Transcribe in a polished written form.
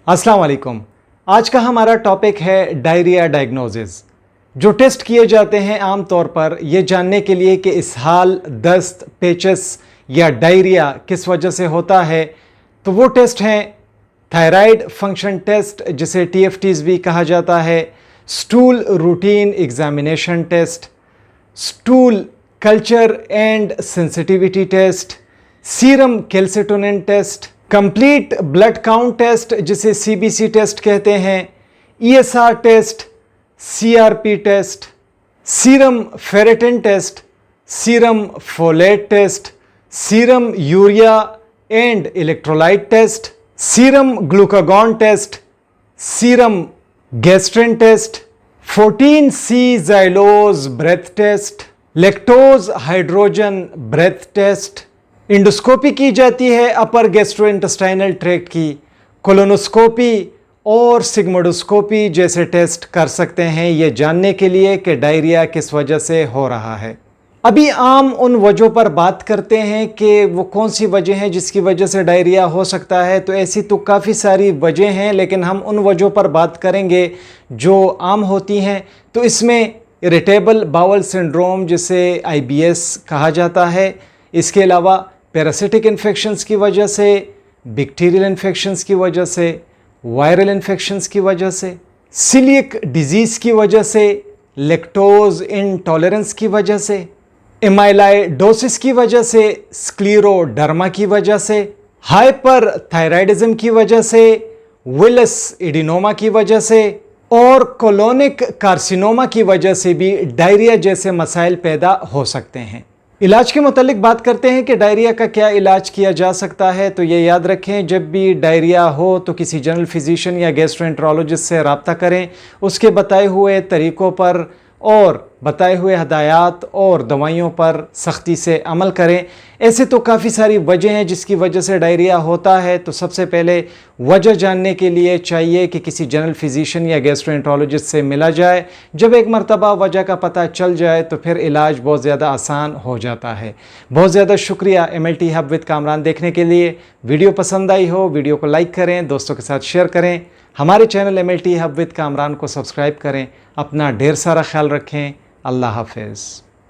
अस्सलाम वालेकुम। आज का हमारा टॉपिक है डायरिया डायग्नोसिस। जो टेस्ट किए जाते हैं आम तौर पर ये जानने के लिए कि इसहाल, दस्त, पेचस या डायरिया किस वजह से होता है, तो वो टेस्ट हैं थायराइड फंक्शन टेस्ट जिसे TFTs भी कहा जाता है, stool routine examination test, stool culture and sensitivity test, serum calcitonin test, complete blood count test जिसे CBC टेस्ट कहते हैं, ESR test, CRP test, serum ferritin test, serum folate test, serum urea and electrolyte test, serum glucagon test, serum gastrin test, 14C xylose breath test, lactose hydrogen breath test, endoscopy की जाती है upper gastrointestinal tract की, colonoscopy और सिग्मोडोस्कोपी जैसे test कर सकते हैं ये जानने के लिए कि डायरिया किस वजह से हो रहा है। अभी आम उन वजहों पर बात करते हैं कि वो कौन सी वजह हैं जिसकी वजह से डायरिया हो सकता है। तो ऐसी तो काफ़ी सारी वजह हैं, लेकिन हम उन वजहों पर बात करेंगे जो आम होती हैं। तो इसमें इरिटेबल बाउल सिंड्रोम जिसे IBS कहा जाता है, इसके अलावा पैरासिटिक इन्फेक्शंस की वजह से, बैक्टीरियल इन्फेक्शंस की वजह से, वायरल इन्फेक्शंस की वजह से, सीलिएक डिजीज़ की वजह से, लैक्टोज इंटॉलरेंस की वजह से, एमाइलाइडोसिस की वजह से, स्क्लेरोडर्मा की वजह से, हाइपर थायराइडिज्म की वजह से, विलस एडिनोमा की वजह से और कोलोनिक कार्सिनोमा की वजह से भी डायरिया जैसे मसाइल पैदा हो सकते हैं। इलाज के मुतालिक बात करते हैं कि डायरिया का क्या इलाज किया जा सकता है। तो ये याद रखें, जब भी डायरिया हो तो किसी जनरल फिजिशियन या गैस्ट्रोएंटरोलॉजिस्ट से रब्ता करें, उसके बताए हुए तरीक़ों पर और बताए हुए हदायत और दवाइयों पर सख्ती से अमल करें। ऐसे तो काफ़ी सारी वजह हैं जिसकी वजह से डायरिया होता है। तो सबसे पहले वजह जानने के लिए चाहिए कि किसी जनरल फिजिशियन या गैस्ट्रोएंटरोलॉजिस्ट से मिला जाए। जब एक मरतबा वजह का पता चल जाए तो फिर इलाज बहुत ज़्यादा आसान हो जाता है। बहुत ज़्यादा शुक्रिया MLT हब विद कामरान देखने के लिए। वीडियो पसंद आई हो वीडियो को लाइक करें, दोस्तों के साथ शेयर करें, हमारे channel MLT hub with Kamran को सब्सक्राइब करें। अपना ढेर सारा ख्याल रखें। अल्लाह हाफ़िज़।